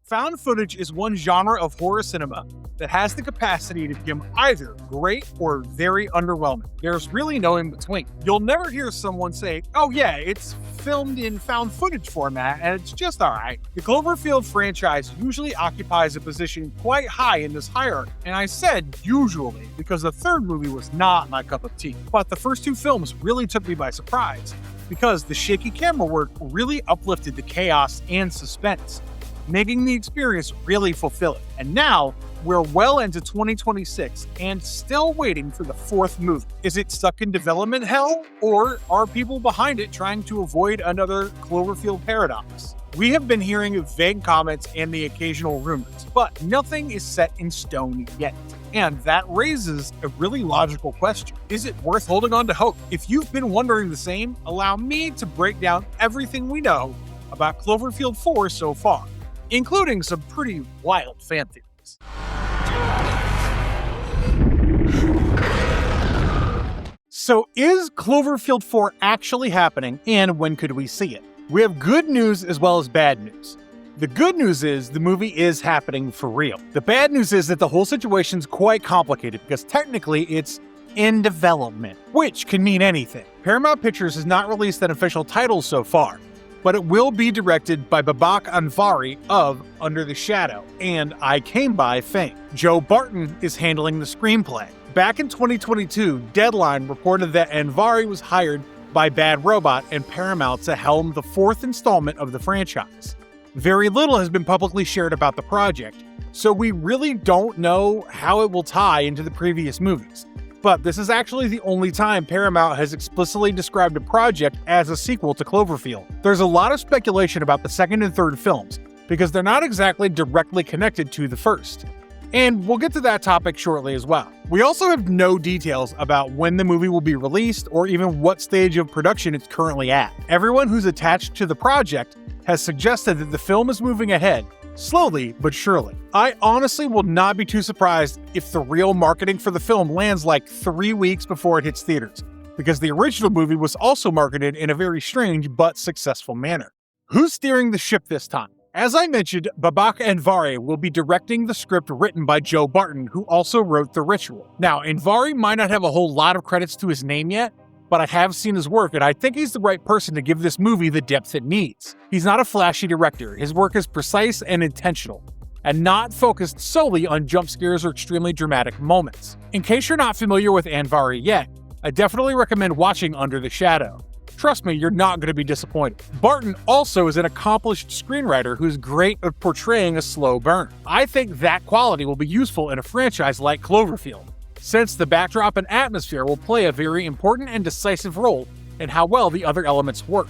Found footage is one genre of horror cinema that has the capacity to become either great or very underwhelming. There's really no in between. You'll never hear someone say, oh yeah, it's filmed in found footage format and it's just alright. The Cloverfield franchise usually occupies a position quite high in this hierarchy, and I said usually because the third movie was not my cup of tea. But the first two films really took me by surprise because the shaky camera work really uplifted the chaos and suspense, making the experience really fulfilling. And now, we're well into 2026 and still waiting for the fourth movie. Is it stuck in development hell, or are people behind it trying to avoid another Cloverfield Paradox? We have been hearing vague comments and the occasional rumors, but nothing is set in stone yet. And that raises a really logical question. Is it worth holding on to hope? If you've been wondering the same, allow me to break down everything we know about Cloverfield 4 so far, including some pretty wild fan theories. So is Cloverfield 4 actually happening, and when could we see it? We have good news as well as bad news. The good news is the movie is happening for real. The bad news is that the whole situation's quite complicated because technically it's in development, which can mean anything. Paramount Pictures has not released an official title so far, but it will be directed by Babak Anvari of Under the Shadow and I Came By fame. Joe Barton is handling the screenplay. Back in 2022, Deadline reported that Anvari was hired by Bad Robot and Paramount to helm the fourth installment of the franchise. Very little has been publicly shared about the project, so we really don't know how it will tie into the previous movies. But this is actually the only time Paramount has explicitly described a project as a sequel to Cloverfield. There's a lot of speculation about the second and third films, because they're not exactly directly connected to the first. And we'll get to that topic shortly as well. We also have no details about when the movie will be released or even what stage of production it's currently at. Everyone who's attached to the project has suggested that the film is moving ahead, slowly but surely. I honestly will not be too surprised if the real marketing for the film lands like 3 weeks before it hits theaters, because the original movie was also marketed in a very strange but successful manner. Who's steering the ship this time? As I mentioned, Babak Anvari will be directing the script written by Joe Barton, who also wrote The Ritual. Now, Anvari might not have a whole lot of credits to his name yet, but I have seen his work and I think he's the right person to give this movie the depth it needs. He's not a flashy director, his work is precise and intentional, and not focused solely on jump scares or extremely dramatic moments. In case you're not familiar with Anvari yet, I definitely recommend watching Under the Shadow. Trust me, you're not going to be disappointed. Barton also is an accomplished screenwriter who's great at portraying a slow burn. I think that quality will be useful in a franchise like Cloverfield, since the backdrop and atmosphere will play a very important and decisive role in how well the other elements work.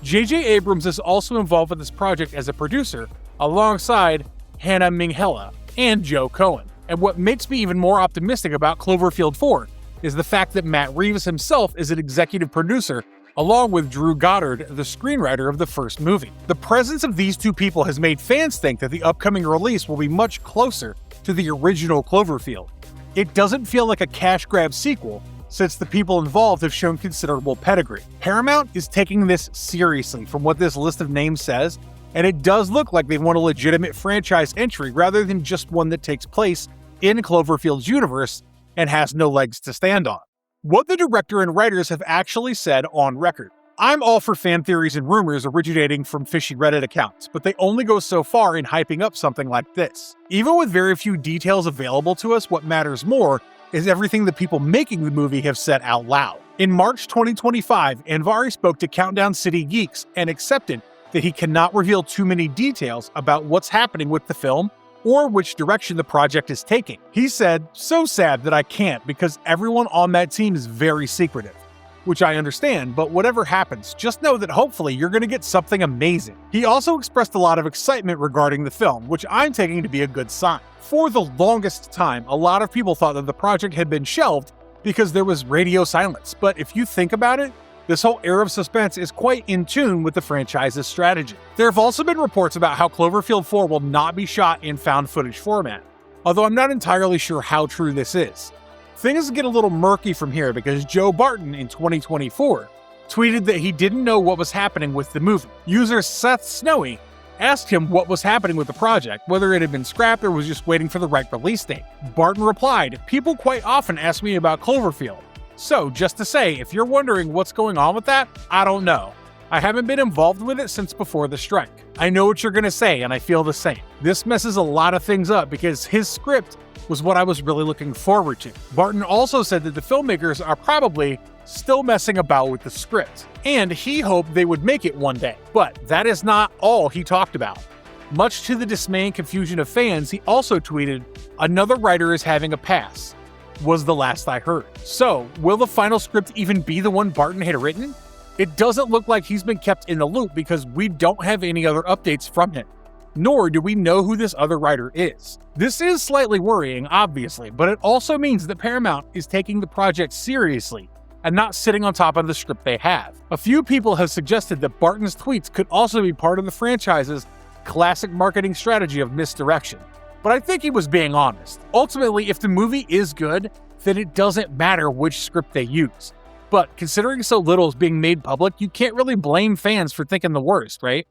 J.J. Abrams is also involved with this project as a producer, alongside Hannah Minghella and Joe Cohen. And what makes me even more optimistic about Cloverfield 4 is the fact that Matt Reeves himself is an executive producer, along with Drew Goddard, the screenwriter of the first movie. The presence of these two people has made fans think that the upcoming release will be much closer to the original Cloverfield. It doesn't feel like a cash grab sequel, since the people involved have shown considerable pedigree. Paramount is taking this seriously from what this list of names says, and it does look like they want a legitimate franchise entry rather than just one that takes place in Cloverfield's universe and has no legs to stand on. What the director and writers have actually said on record. I'm all for fan theories and rumors originating from fishy Reddit accounts, but they only go so far in hyping up something like this. Even with very few details available to us, what matters more is everything the people making the movie have said out loud. In March 2025, Anvari spoke to Countdown City Geeks and accepted that he cannot reveal too many details about what's happening with the film or which direction the project is taking. He said, "So sad that I can't because everyone on that team is very secretive," which I understand, but whatever happens, just know that hopefully you're going to get something amazing. He also expressed a lot of excitement regarding the film, which I'm taking to be a good sign. For the longest time, a lot of people thought that the project had been shelved because there was radio silence, but if you think about it, this whole era of suspense is quite in tune with the franchise's strategy. There have also been reports about how Cloverfield 4 will not be shot in found footage format, although I'm not entirely sure how true this is. Things get a little murky from here because Joe Barton in 2024 tweeted that he didn't know what was happening with the movie. User Seth Snowy asked him what was happening with the project, whether it had been scrapped or was just waiting for the right release date. Barton replied, "People quite often ask me about Cloverfield. So, just to say, if you're wondering what's going on with that, I don't know. I haven't been involved with it since before the strike. I know what you're gonna say, and I feel the same." This messes a lot of things up because his script was what I was really looking forward to. Barton also said that the filmmakers are probably still messing about with the script, and he hoped they would make it one day. But that is not all he talked about. Much to the dismay and confusion of fans, he also tweeted, "Another writer is having a pass, was the last I heard." So, will the final script even be the one Barton had written? It doesn't look like he's been kept in the loop because we don't have any other updates from him. Nor do we know who this other writer is. This is slightly worrying, obviously, but it also means that Paramount is taking the project seriously and not sitting on top of the script they have. A few people have suggested that Barton's tweets could also be part of the franchise's classic marketing strategy of misdirection. But I think he was being honest. Ultimately, if the movie is good, then it doesn't matter which script they use. But considering so little is being made public, you can't really blame fans for thinking the worst, right?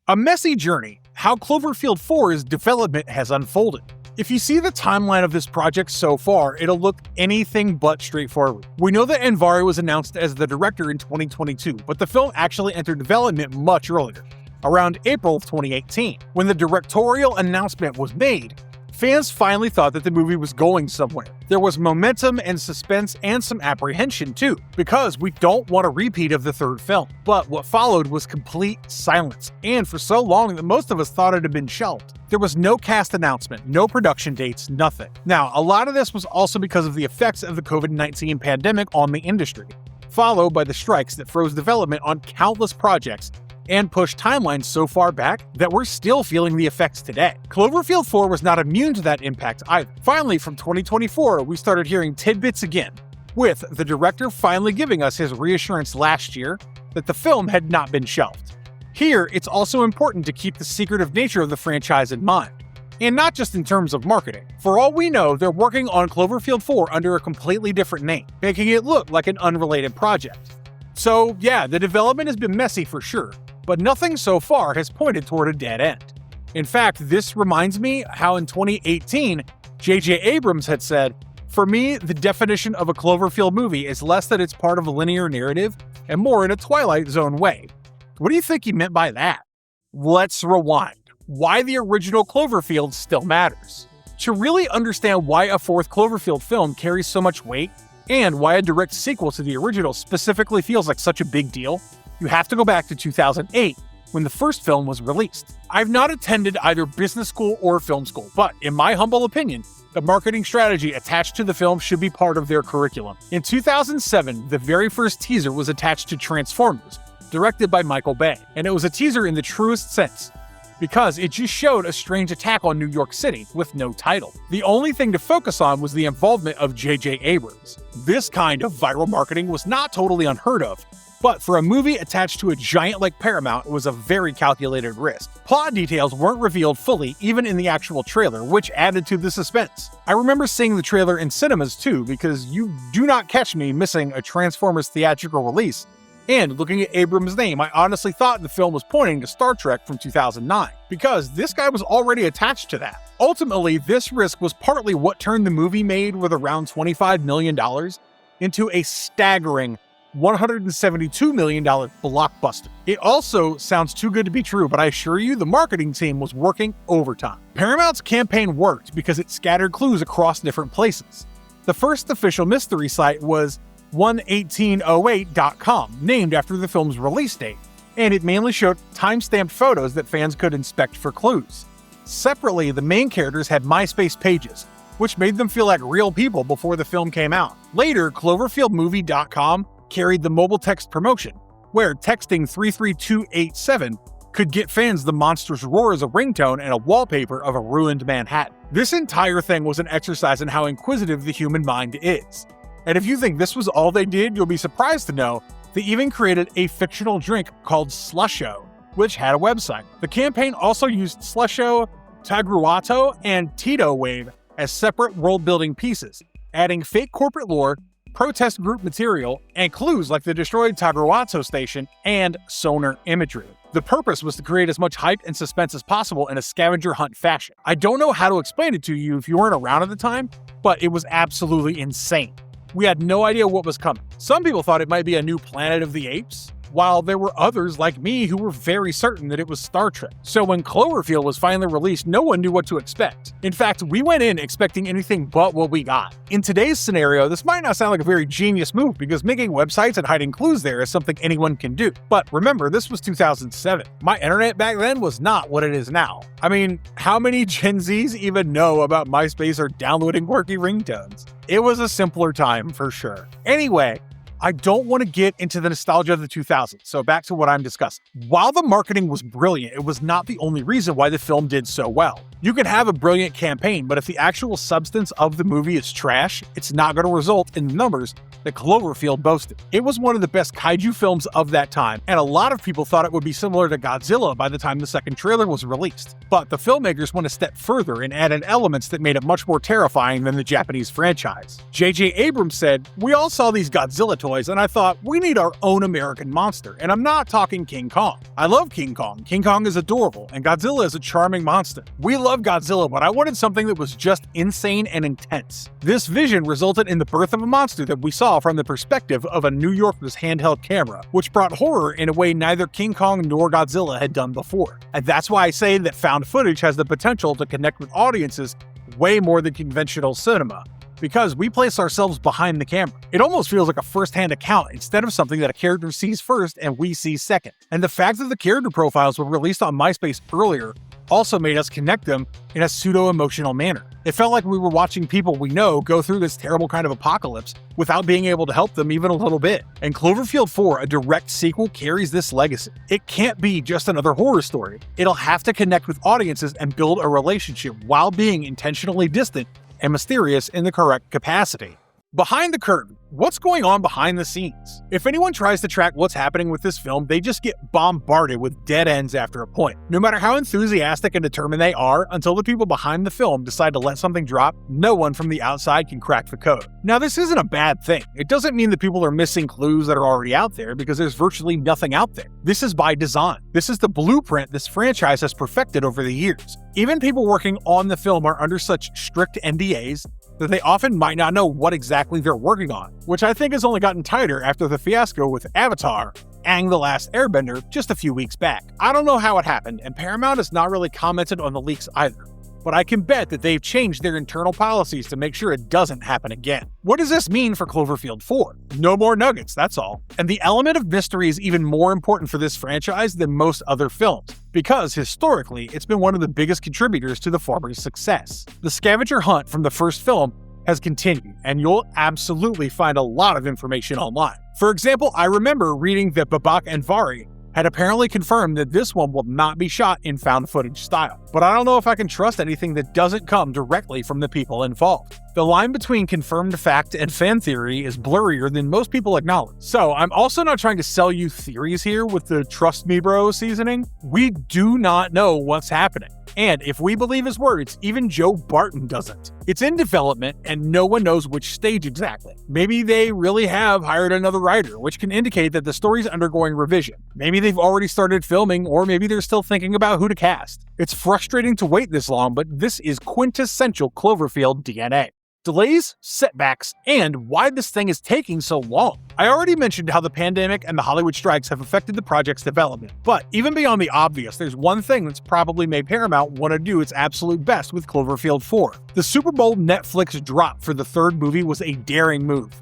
A messy journey, how Cloverfield 4's development has unfolded. If you see the timeline of this project so far, it'll look anything but straightforward. We know that Anvari was announced as the director in 2022, but the film actually entered development much earlier, around April of 2018. When the directorial announcement was made, fans finally thought that the movie was going somewhere. There was momentum and suspense and some apprehension too, because we don't want a repeat of the third film. But what followed was complete silence, and for so long that most of us thought it had been shelved. There was no cast announcement, no production dates, nothing. Now, a lot of this was also because of the effects of the COVID-19 pandemic on the industry, followed by the strikes that froze development on countless projects and pushed timelines so far back that we're still feeling the effects today. Cloverfield 4 was not immune to that impact either. Finally, from 2024, we started hearing tidbits again, with the director finally giving us his reassurance last year that the film had not been shelved. Here, it's also important to keep the secretive nature of the franchise in mind, and not just in terms of marketing. For all we know, they're working on Cloverfield 4 under a completely different name, making it look like an unrelated project. So yeah, the development has been messy for sure, but nothing so far has pointed toward a dead end. In fact, this reminds me how in 2018, J.J. Abrams had said, "For me, the definition of a Cloverfield movie is less that it's part of a linear narrative and more in a Twilight Zone way." What do you think he meant by that? Let's rewind. Why the original Cloverfield still matters. To really understand why a fourth Cloverfield film carries so much weight, and why a direct sequel to the original specifically feels like such a big deal, you have to go back to 2008, when the first film was released. I've not attended either business school or film school, but in my humble opinion, the marketing strategy attached to the film should be part of their curriculum. In 2007, the very first teaser was attached to Transformers, directed by Michael Bay, and it was a teaser in the truest sense, because it just showed a strange attack on New York City with no title. The only thing to focus on was the involvement of J.J. Abrams. This kind of viral marketing was not totally unheard of, but for a movie attached to a giant like Paramount, it was a very calculated risk. Plot details weren't revealed fully even in the actual trailer, which added to the suspense. I remember seeing the trailer in cinemas too, because you do not catch me missing a Transformers theatrical release. And looking at Abrams' name, I honestly thought the film was pointing to Star Trek from 2009, because this guy was already attached to that. Ultimately, this risk was partly what turned the movie, made with around $25 million, into a staggering $172 million blockbuster. It also sounds too good to be true, but I assure you the marketing team was working overtime. Paramount's campaign worked because it scattered clues across different places. The first official mystery site was 11808.com, named after the film's release date, and it mainly showed time-stamped photos that fans could inspect for clues. Separately, the main characters had MySpace pages, which made them feel like real people before the film came out. Later, CloverfieldMovie.com carried the mobile text promotion, where texting 33287 could get fans the monster's roar as a ringtone and a wallpaper of a ruined Manhattan. This entire thing was an exercise in how inquisitive the human mind is. And if you think this was all they did, you'll be surprised to know they even created a fictional drink called Slusho, which had a website. The campaign also used Slusho, Tagruato, and Tito Wave as separate world-building pieces, adding fake corporate lore, protest group material, and clues like the destroyed Tagruato station and sonar imagery. The purpose was to create as much hype and suspense as possible in a scavenger hunt fashion. I don't know how to explain it to you if you weren't around at the time, but it was absolutely insane. We had no idea what was coming. Some people thought it might be a new Planet of the Apes, while there were others like me who were very certain that it was Star Trek. So when Cloverfield was finally released, no one knew what to expect. In fact, we went in expecting anything but what we got. In today's scenario, this might not sound like a very genius move because making websites and hiding clues there is something anyone can do. But remember, this was 2007. My internet back then was not what it is now. I mean, how many Gen Zs even know about MySpace or downloading quirky ringtones? It was a simpler time for sure. Anyway, I don't want to get into the nostalgia of the 2000s, so back to what I'm discussing. While the marketing was brilliant, it was not the only reason why the film did so well. You can have a brilliant campaign, but if the actual substance of the movie is trash, it's not going to result in the numbers that Cloverfield boasted. It was one of the best kaiju films of that time, and a lot of people thought it would be similar to Godzilla by the time the second trailer was released. But the filmmakers went a step further and added elements that made it much more terrifying than the Japanese franchise. J.J. Abrams said, "We all saw these Godzilla toys, and I thought, we need our own American monster. And I'm not talking King Kong. I love King Kong. King Kong is adorable, and Godzilla is a charming monster. We love Godzilla, but I wanted something that was just insane and intense." This vision resulted in the birth of a monster that we saw from the perspective of a New Yorker's handheld camera, which brought horror in a way neither King Kong nor Godzilla had done before. And that's why I say that found footage has the potential to connect with audiences way more than conventional cinema, because we place ourselves behind the camera. It almost feels like a first-hand account instead of something that a character sees first and we see second. And the fact that the character profiles were released on MySpace earlier also made us connect them in a pseudo-emotional manner. It felt like we were watching people we know go through this terrible kind of apocalypse without being able to help them even a little bit. And Cloverfield 4, a direct sequel, carries this legacy. It can't be just another horror story. It'll have to connect with audiences and build a relationship while being intentionally distant and mysterious in the correct capacity. Behind the curtain, what's going on behind the scenes? If anyone tries to track what's happening with this film, they just get bombarded with dead ends after a point. No matter how enthusiastic and determined they are, until the people behind the film decide to let something drop, no one from the outside can crack the code. Now, this isn't a bad thing. It doesn't mean that people are missing clues that are already out there, because there's virtually nothing out there. This is by design. This is the blueprint this franchise has perfected over the years. Even people working on the film are under such strict NDAs that they often might not know what exactly they're working on, which I think has only gotten tighter after the fiasco with Avatar, Aang the Last Airbender, just a few weeks back. I don't know how it happened, and Paramount has not really commented on the leaks either, but I can bet that they've changed their internal policies to make sure it doesn't happen again. What does this mean for Cloverfield 4? No more nuggets, that's all. And the element of mystery is even more important for this franchise than most other films, because historically, it's been one of the biggest contributors to the former's success. The scavenger hunt from the first film has continued, and you'll absolutely find a lot of information online. For example, I remember reading that Babak and Vari had apparently confirmed that this one will not be shot in found footage style. But I don't know if I can trust anything that doesn't come directly from the people involved. The line between confirmed fact and fan theory is blurrier than most people acknowledge. So I'm also not trying to sell you theories here with the trust me bro seasoning. We do not know what's happening. And if we believe his words, even Joe Barton doesn't. It's in development and no one knows which stage exactly. Maybe they really have hired another writer, which can indicate that the story's undergoing revision. Maybe they've already started filming, or maybe they're still thinking about who to cast. It's frustrating to wait this long, but this is quintessential Cloverfield DNA. Delays, setbacks, and why this thing is taking so long. I already mentioned how the pandemic and the Hollywood strikes have affected the project's development, but even beyond the obvious, there's one thing that's probably made Paramount want to do its absolute best with Cloverfield 4. The Super Bowl Netflix drop for the third movie was a daring move,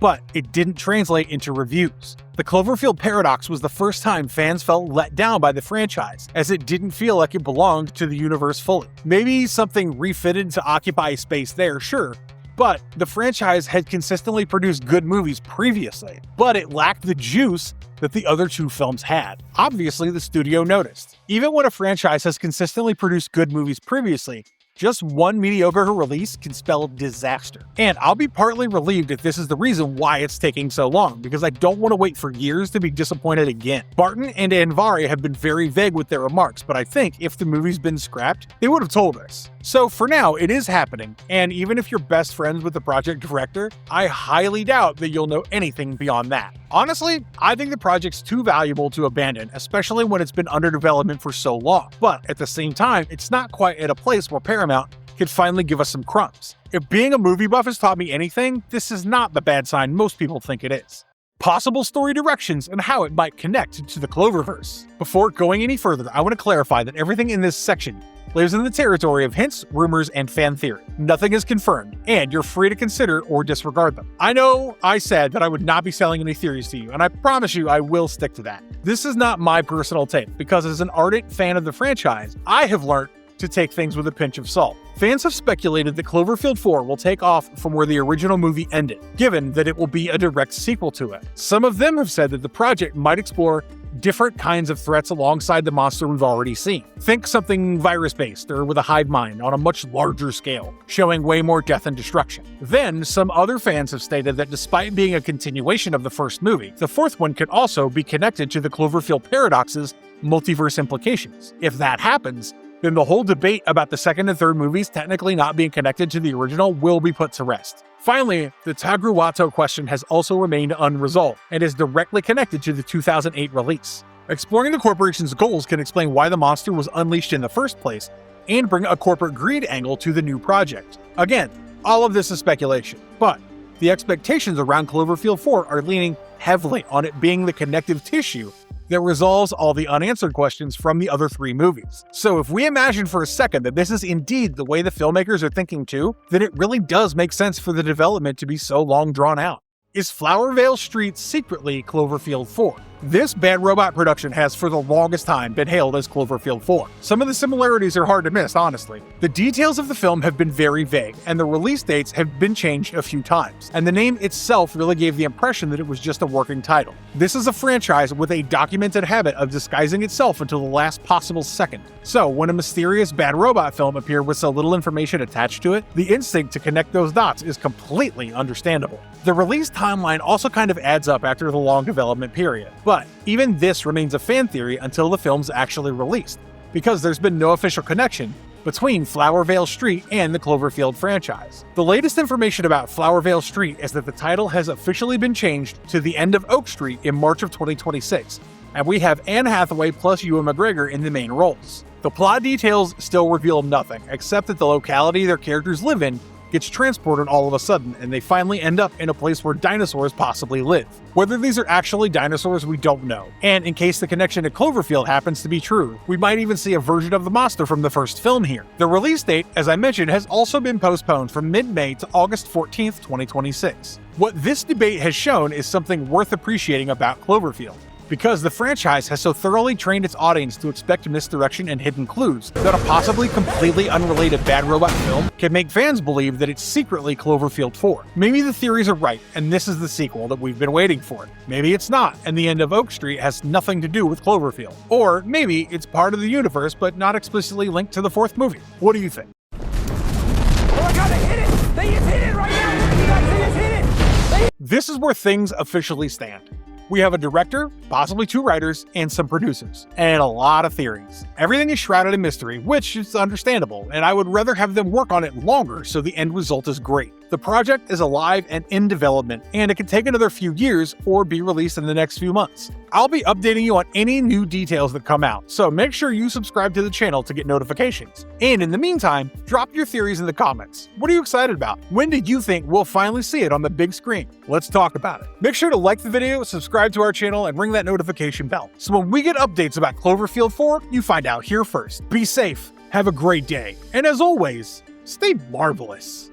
but it didn't translate into reviews. The Cloverfield Paradox was the first time fans felt let down by the franchise, as it didn't feel like it belonged to the universe fully. Maybe something refitted to occupy space there, sure, but the franchise had consistently produced good movies previously, but it lacked the juice that the other two films had. Obviously, the studio noticed. Even when a franchise has consistently produced good movies previously, just one mediocre release can spell disaster. And I'll be partly relieved if this is the reason why it's taking so long, because I don't want to wait for years to be disappointed again. Barton and Anvari have been very vague with their remarks, but I think if the movie's been scrapped, they would have told us. So for now, it is happening, and even if you're best friends with the project director, I highly doubt that you'll know anything beyond that. Honestly, I think the project's too valuable to abandon, especially when it's been under development for so long. But at the same time, it's not quite at a place where Paramount could finally give us some crumbs. If being a movie buff has taught me anything, this is not the bad sign most people think it is. Possible story directions and how it might connect to the Cloververse. Before going any further, I want to clarify that everything in this section lives in the territory of hints, rumors, and fan theory. Nothing is confirmed, and you're free to consider or disregard them. I know I said that I would not be selling any theories to you, and I promise you I will stick to that. This is not my personal take, because as an ardent fan of the franchise, I have learned to take things with a pinch of salt. Fans have speculated that Cloverfield 4 will take off from where the original movie ended, given that it will be a direct sequel to it. Some of them have said that the project might explore different kinds of threats alongside the monster we've already seen. Think something virus-based or with a hive mind on a much larger scale, showing way more death and destruction. Then, some other fans have stated that despite being a continuation of the first movie, the fourth one could also be connected to the Cloverfield Paradox's multiverse implications. If that happens, then the whole debate about the second and third movies technically not being connected to the original will be put to rest. Finally, the Tagruato question has also remained unresolved and is directly connected to the 2008 release. Exploring the corporation's goals can explain why the monster was unleashed in the first place and bring a corporate greed angle to the new project. Again, all of this is speculation, but the expectations around Cloverfield 4 are leaning heavily on it being the connective tissue that resolves all the unanswered questions from the other three movies. So if we imagine for a second that this is indeed the way the filmmakers are thinking too, then it really does make sense for the development to be so long drawn out. Is Flowervale Street secretly Cloverfield 4? This Bad Robot production has for the longest time been hailed as Cloverfield 4. Some of the similarities are hard to miss, honestly. The details of the film have been very vague, and the release dates have been changed a few times, and the name itself really gave the impression that it was just a working title. This is a franchise with a documented habit of disguising itself until the last possible second. So when a mysterious Bad Robot film appeared with so little information attached to it, the instinct to connect those dots is completely understandable. The release timeline also kind of adds up after the long development period, but even this remains a fan theory until the film's actually released, because there's been no official connection between Flowervale Street and the Cloverfield franchise. The latest information about Flowervale Street is that the title has officially been changed to The End of Oak Street in March of 2026, and we have Anne Hathaway plus Ewan McGregor in the main roles. The plot details still reveal nothing, except that the locality their characters live in gets transported all of a sudden, and they finally end up in a place where dinosaurs possibly live. Whether these are actually dinosaurs, we don't know. And in case the connection to Cloverfield happens to be true, we might even see a version of the monster from the first film here. The release date, as I mentioned, has also been postponed from mid-May to August 14th, 2026. What this debate has shown is something worth appreciating about Cloverfield. Because the franchise has so thoroughly trained its audience to expect misdirection and hidden clues, that a possibly completely unrelated Bad Robot film can make fans believe that it's secretly Cloverfield 4. Maybe the theories are right, and this is the sequel that we've been waiting for. Maybe it's not, and The End of Oak Street has nothing to do with Cloverfield. Or maybe it's part of the universe, but not explicitly linked to the fourth movie. What do you think? Oh my god, they hit it! They just hit it right now! You guys, they just hit it! This is where things officially stand. We have a director, possibly two writers, and some producers, and a lot of theories. Everything is shrouded in mystery, which is understandable, and I would rather have them work on it longer so the end result is great. The project is alive and in development, and it can take another few years or be released in the next few months. I'll be updating you on any new details that come out, so make sure you subscribe to the channel to get notifications. And in the meantime, drop your theories in the comments. What are you excited about? When did you think we'll finally see it on the big screen? Let's talk about it. Make sure to like the video, subscribe to our channel, and ring that notification bell, so when we get updates about Cloverfield 4, you find out here first. Be safe, have a great day, and as always, stay marvelous.